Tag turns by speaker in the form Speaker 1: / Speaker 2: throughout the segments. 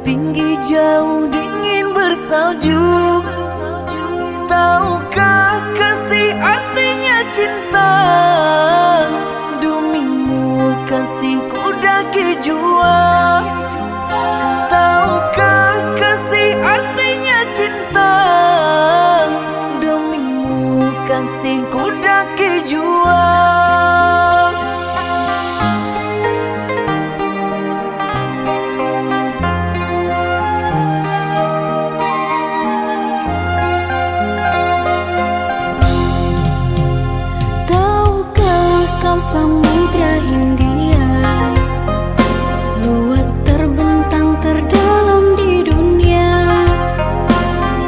Speaker 1: tinggi jauh dingin bersalju. Tahukah kasih artinya cinta? Demimu kasihku daki jua. Tahukah kasih artinya cinta? Demimu kasihku daki jua.
Speaker 2: Samudra Hindia luas terbentang terdalam di dunia.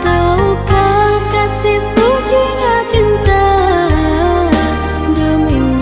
Speaker 2: Tahukah kasih sucinya cinta? Demi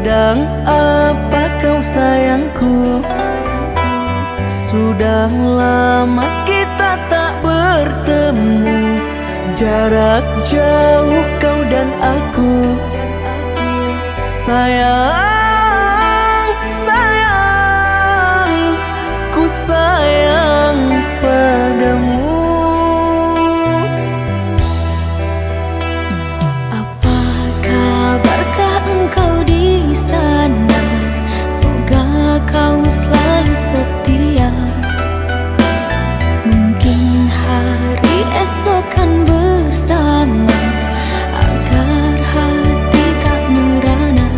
Speaker 1: Sedang apa kau sayangku? Sudah lama kita tak bertemu, jarak jauh kau dan aku. Sayang, sayang, ku sayang padamu.
Speaker 2: Apa kabarkah engkau di sana? Semoga kau selalu setia. Mungkin hari esok kan bersama, agar hati tak merana.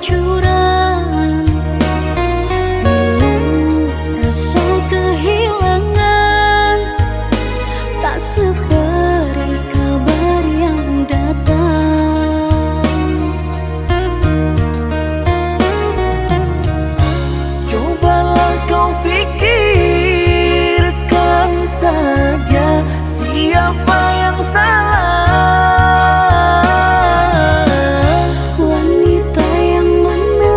Speaker 2: kehancuran. Bila rasa kehilangan tak seberi kabar yang datang.
Speaker 1: Cobalah kau fikirkan saja siapa yang salah.
Speaker 2: Wanita yang mana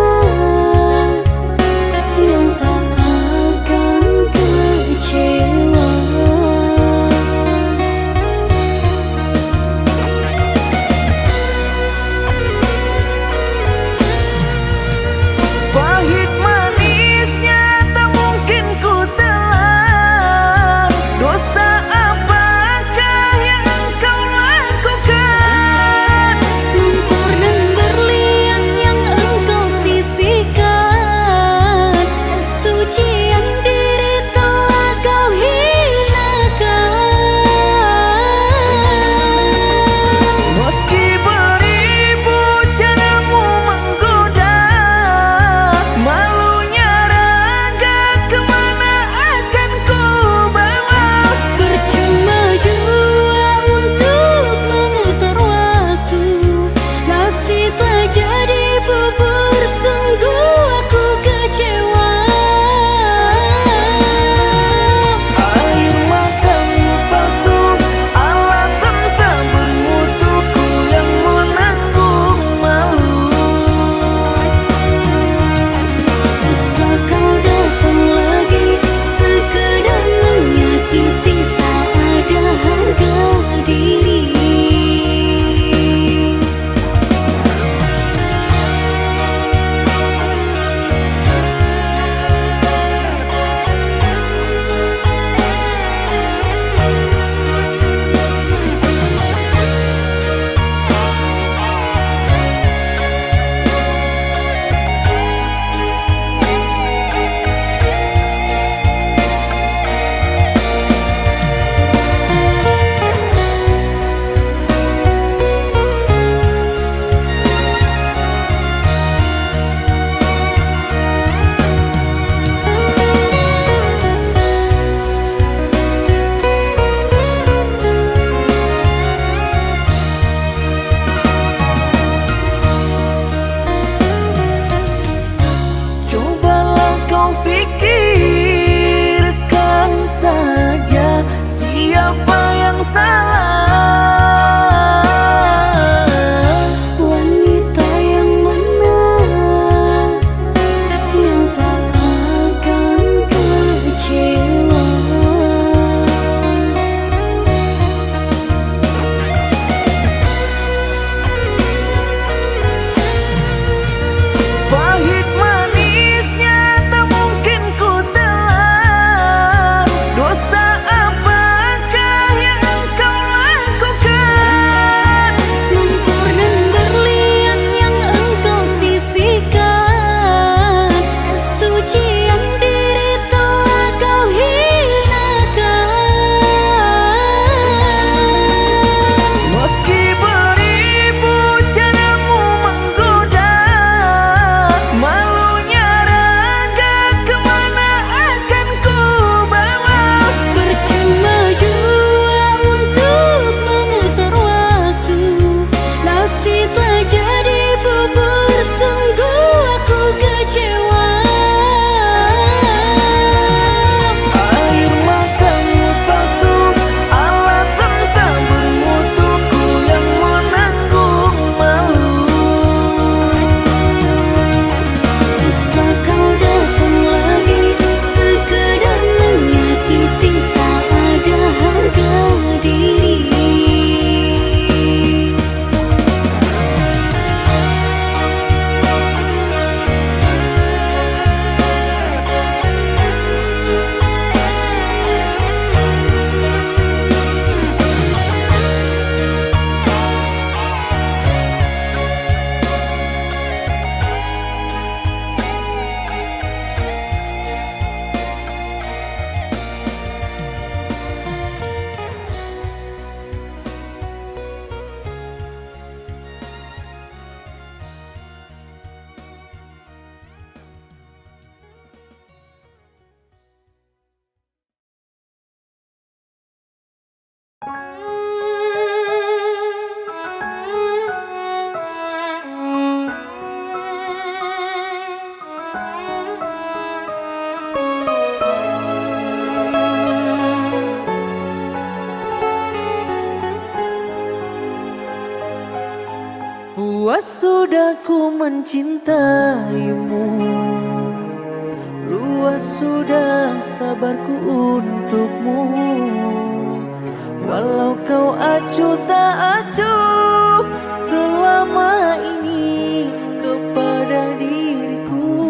Speaker 1: Luas sudah ku mencintaimu, luas sudah sabarku untukmu. Walau kau acuh tak acuh selama ini kepada diriku.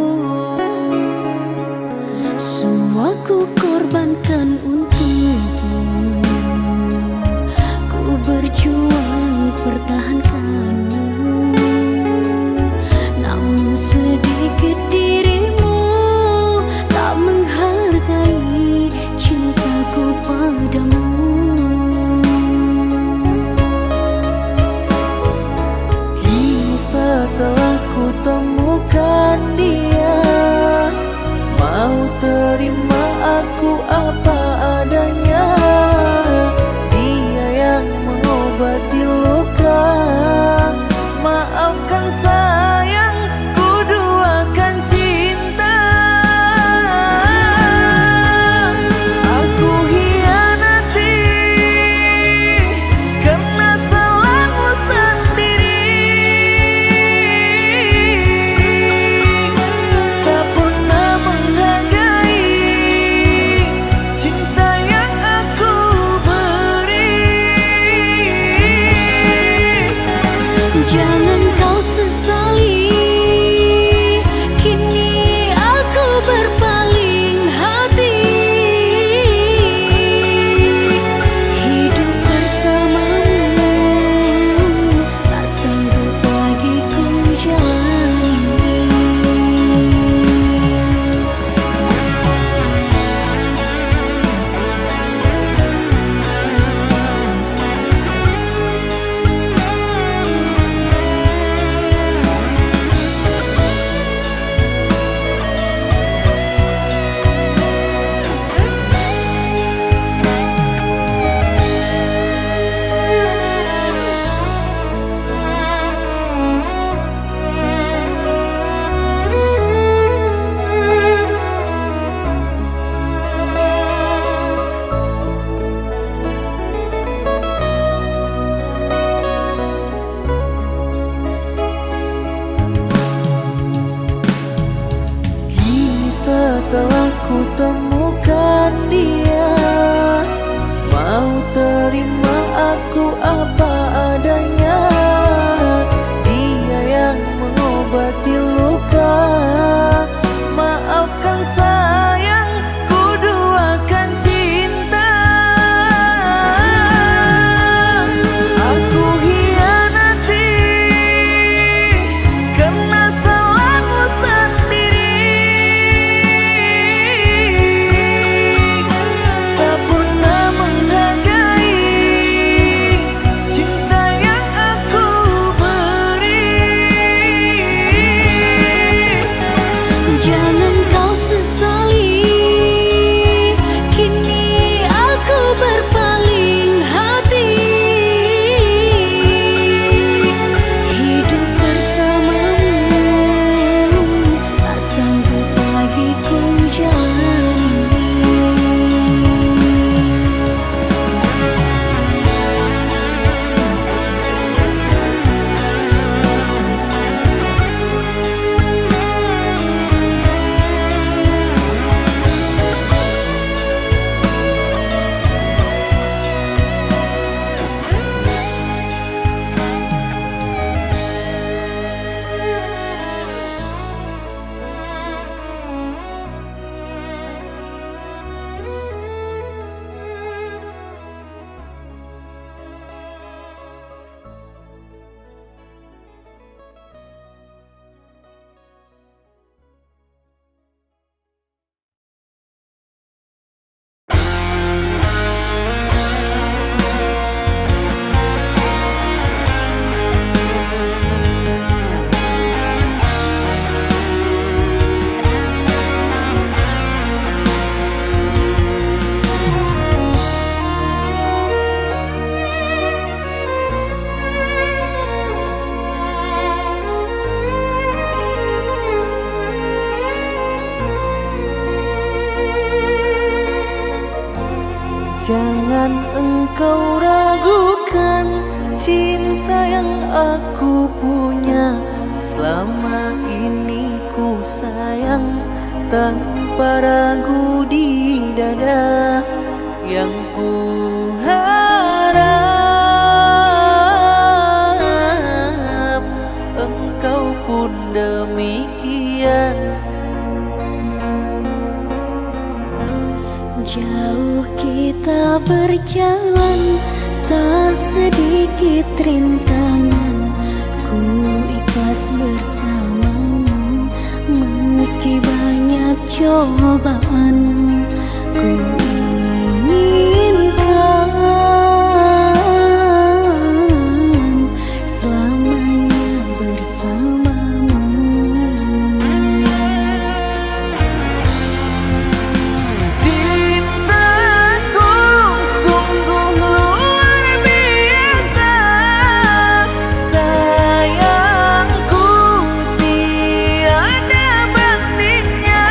Speaker 2: Semua ku korbankan untukmu, ku berjuang pertahankanmu. Namun sedikit dirimu tak menghargai cintaku padamu.
Speaker 1: Kini setelah ku temukan dia, mau terima aku apa adanya. Dia yang mengobati luka, maafkan sayang, ku duakan cinta. Aku hianati karena salahmu sendiri, tak pernah menghargai cinta yang aku beri.
Speaker 2: Jangan kau sesali, kini aku berpaling hati. Hidup bersamamu tak sanggup lagi ku jalani.
Speaker 1: Kini setelah ku temukan dia, mau terima aku apa adanya. Dia yang mengobati luka, maafkan sayang, ku duakan cinta. Aku hianati karena salahmu sendiri, tak pernah menghargai cinta yang aku beri.
Speaker 2: Jangan kau sesali, kini aku berpaling hati. Hidup bersamamu tak sanggup lagi ku jalani.
Speaker 1: Jangan engkau ragukan cinta yang aku punya. Selama ini ku sayang tanpa ragu di dada. Yang ku harap engkau pun demikian.
Speaker 2: Jauh kita berjalan, tak sedikit rintangan. Ku ikhlas bersamamu, meski banyak cobaan. Ku inginkan selamanya bersamamu.
Speaker 1: Cintaku sungguh luar biasa, sayangku tiada bandingnya.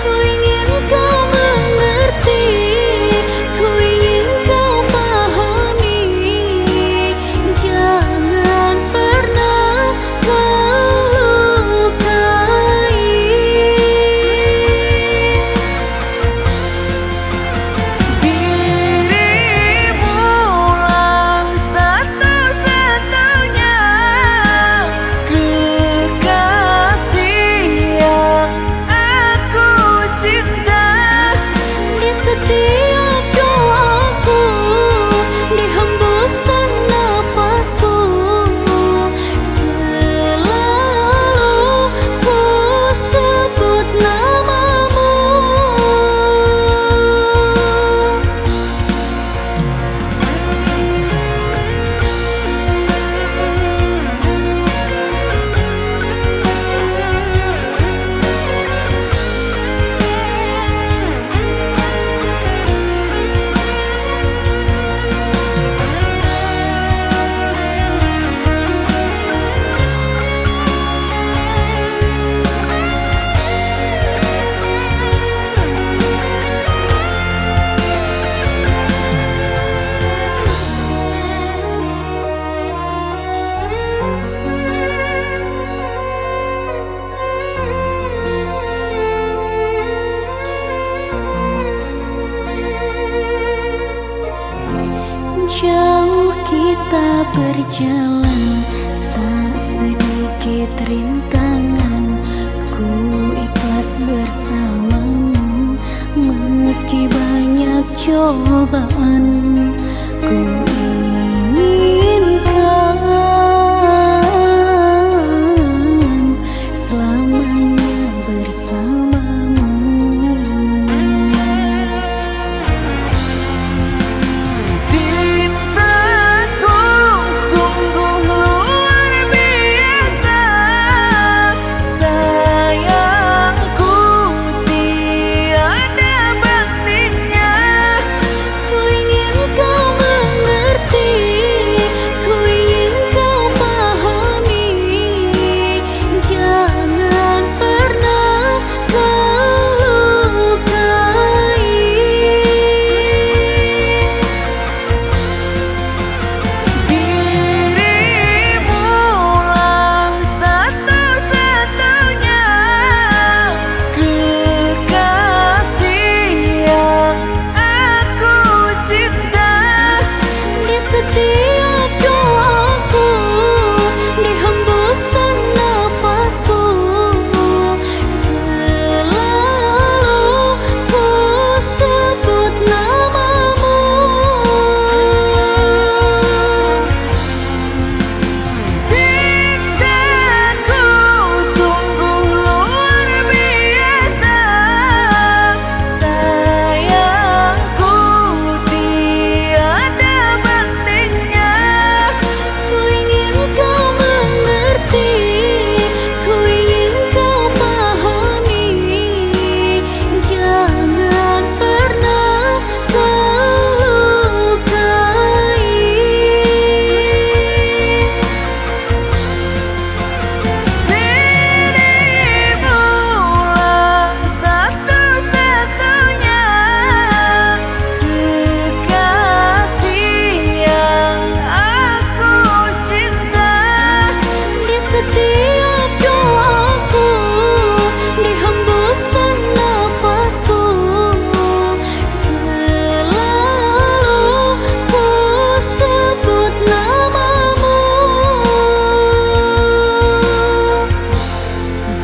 Speaker 2: Ku ingin kau mengerti, ku ingin kau pahami. Jangan pernah kau lukai.
Speaker 1: Dirimulah satu-satunya kekasih yang aku cinta.
Speaker 2: Di setiap doaku, di hembusan nafasku, selalu ku sebut namamu. Jauh kita berjalan, tak sedikit rintangan. Ku ikhlas bersamamu, meski banyak cobaan. Ku inginkan selamanya bersamamu.
Speaker 1: Cintaku sungguh luar biasa, sayangku tiada bandingnya.
Speaker 2: Ku ingin kau mengerti,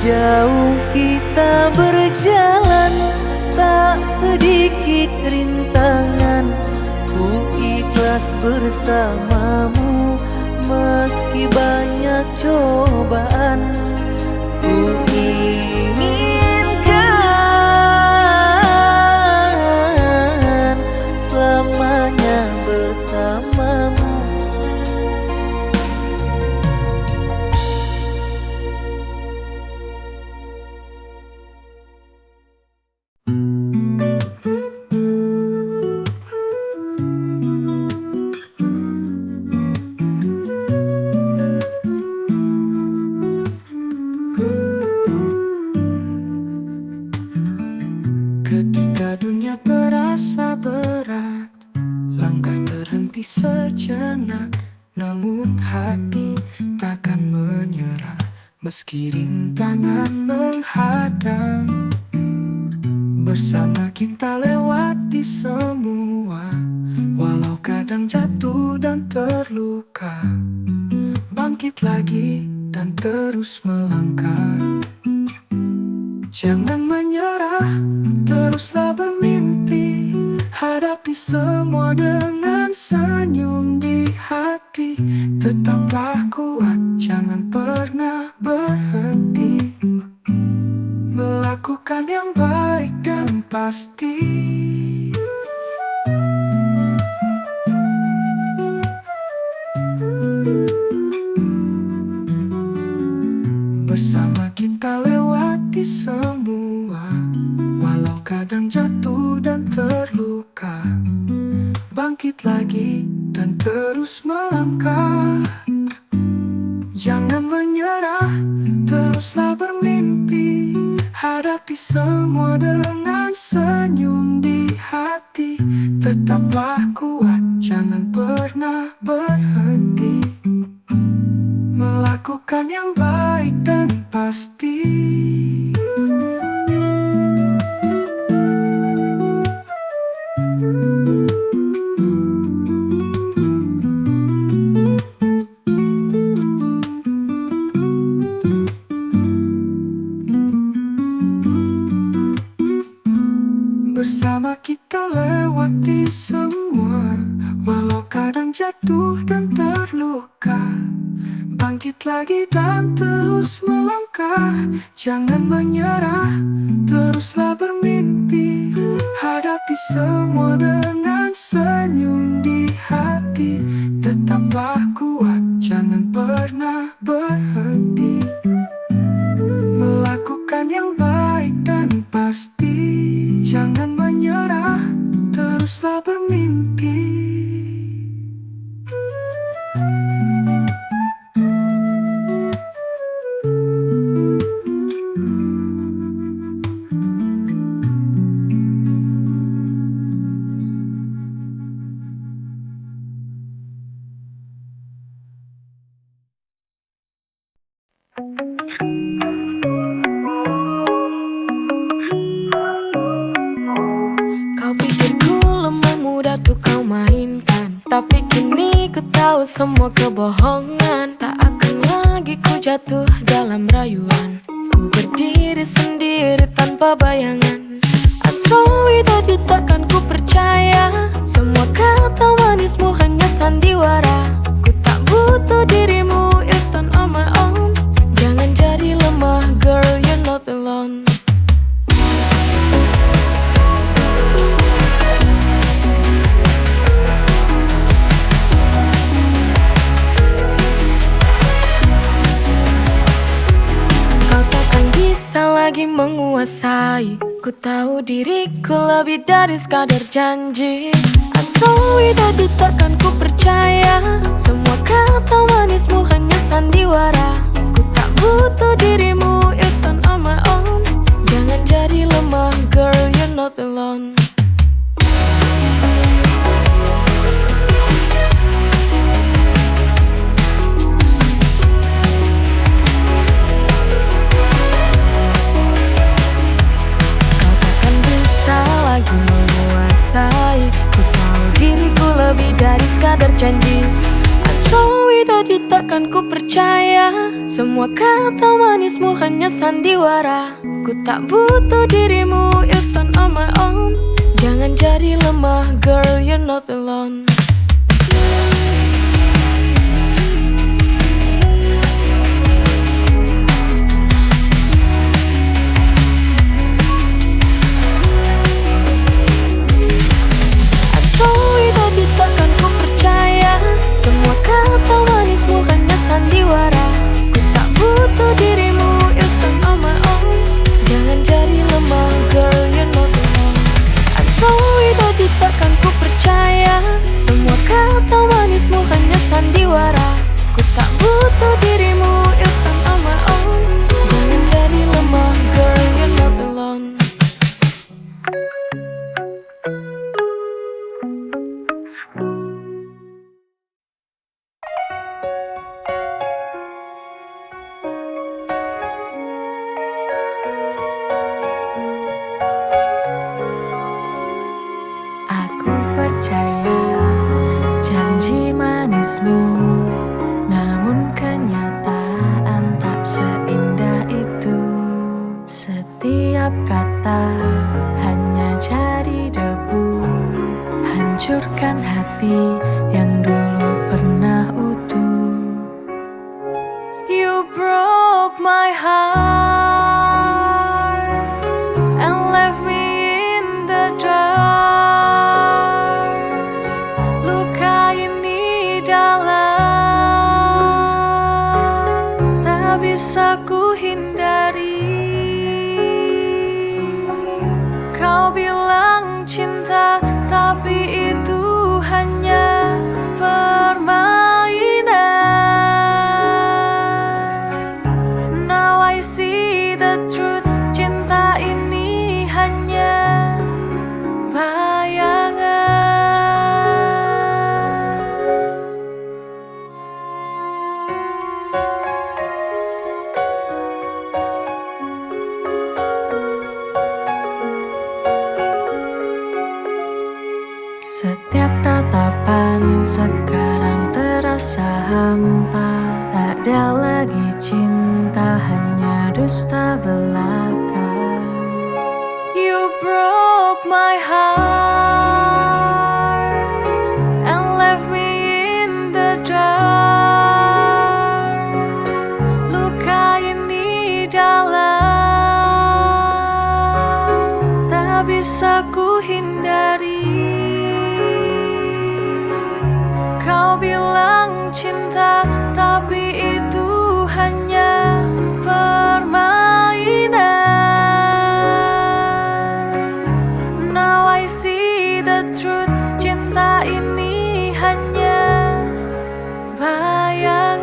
Speaker 1: Jauh kita berjalan, tak sedikit rintangan. Ku ikhlas bersamamu meski banyak cobaan. Ku inginkan selamanya bersamamu.
Speaker 3: Ketika dunia terasa berat, langkah terhenti sejenak. Namun hati takkan menyerah meski rintangan menghadang. Bersama kita lewati semua, walau kadang jatuh dan terluka. Bangkit lagi dan terus melangkah. Jangan menyerah, teruslah bermimpi. Hadapi semua dengan senyum di hati. Tetaplah kuat, jangan pernah berhenti. Melakukan yang baik dan pasti. Bersama kita lewati semua, walau kadang jatuh dan terluka. Bangkit lagi dan terus melangkah. Jangan menyerah, teruslah bermimpi. Hadapi semua dengan senyum di hati. Tetaplah kuat, jangan pernah berhenti. Melakukan yang baik dan pasti. Bersama kita lewati semua, walau kadang jatuh dan terluka. Bangkit lagi dan terus melangkah. Jangan menyerah, teruslah bermimpi. Hadapi semua dengan senyum di hati. Tetaplah kuat, jangan pernah berhenti. Melakukan yang baik dan pasti. Jangan menyerah, teruslah bermimpi.
Speaker 4: Kau pikir ku lemah mudah tuh kau mainkan, tapi kini ku tahu semua kebohongan. Tak akan lagi ku jatuh dalam rayuan. Ku berdiri sendiri tanpa bayangan. I'm sorry tadi takkan ku percaya. Semua kata manismu hanya sandiwara. Ku tak butuh dirimu, it's done on my own. Jangan jadi lemah girl, you're not alone. Lagi menguasai. Ku tahu diriku lebih dari sekadar janji. I'm sorry tadi takkan ku percaya. Semua kata manismu hanya sandiwara. Ku tak butuh dirimu, it's done on my own. Jangan jadi lemah girl, you're not alone. Ku tahu diriku lebih dari sekadar janji. I'm sorry tadi takkan ku percaya. Semua kata manismu hanya sandiwara. Ku tak butuh dirimu, you stand on my own. Jangan jadi lemah, girl, you're not alone. I'm sorry tapi takkan ku percaya. Semua kata manismu hanya sandiwara. Ku tak butuh dirimu, you stand on my own. Jangan jadi lemah, girl, you're not alone. I'm sorry tapi takkan ku percaya. Semua kata manismu hanya sandiwara. Ku tak butuh dirimu, you stand on my own. Jangan jadi lemah, girl, you're not alone. Aku percaya janji manismu, namun kenyataan tak seindah itu. Setiap kata hanya jadi debu, hancurkan hati yang dulu pernah utuh. You broke my heart and left me in the dark. Luka ini dalam, tak bisa ku hindari. Kau bilang cinta, tapi itu hanya permainan. Now I see the truth, cinta ini hanya bayangan. Setiap tatapan sekarang terasa hampa. Tak ada lagi cinta, hanya dusta belaka. You broke my heart and left me in the dark. Luka ini dalam, tak bisa ku hindari. Kau bilang cinta, tapi itu hanya permainan. Now I see the truth, cinta ini hanya bayangan.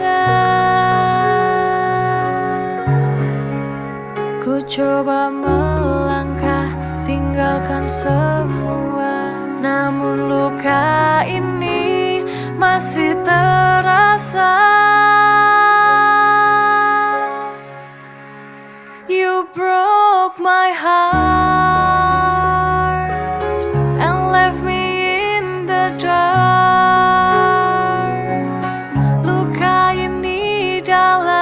Speaker 4: Ku coba melangkah, tinggalkan semua, namun luka ini masih terasa. You broke my heart and left me in the dark. Luka ini dalam,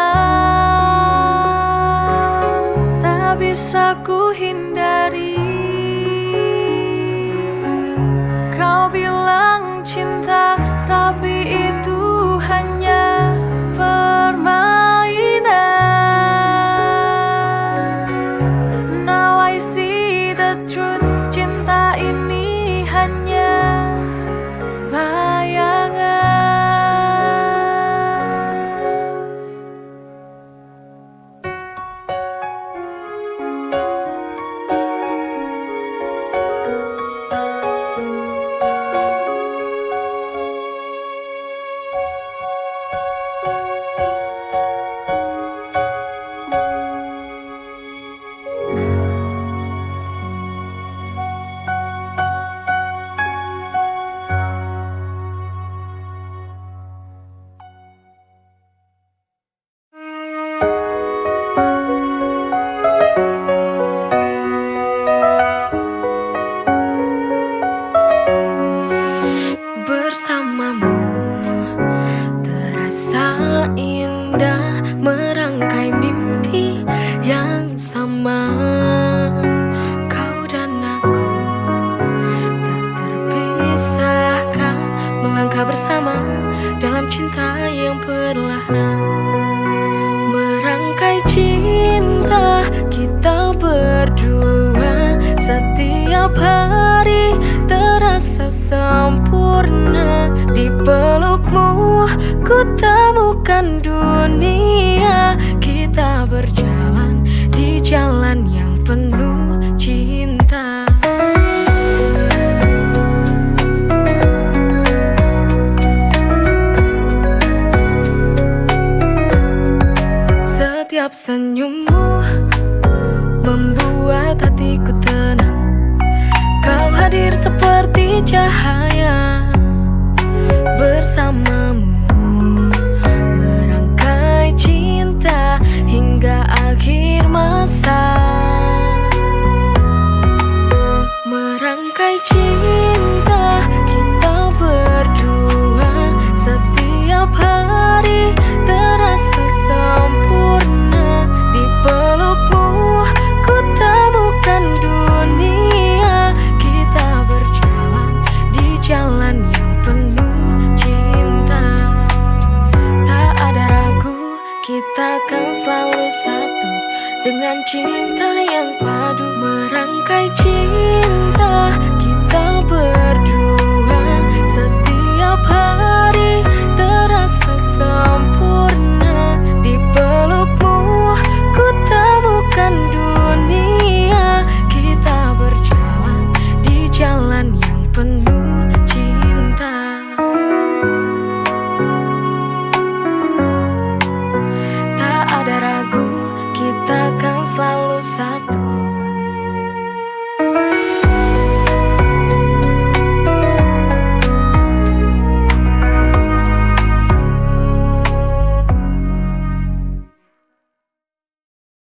Speaker 4: tak bisa ku hindari. Kau bilang cinta, tapi itu hanya permainan. Now I see the truth, cinta ini hanya bayangan. Di pelukmu ku temukan dunia. Kita berjalan di jalan yang penuh cinta. Setiap senyummu membuat hatiku tenang. Kau hadir seperti cahaya. Bersamamu merangkai cinta hingga akhir masa. Merangkai cinta kita berdua. Setiap hari terasa sempurna. Di pelukmu ku temukan dunia. Kita berjalan di jalan yang penuh cinta. Tak ada ragu, kita kan selalu satu dengan cinta yang padu. Merangkai cinta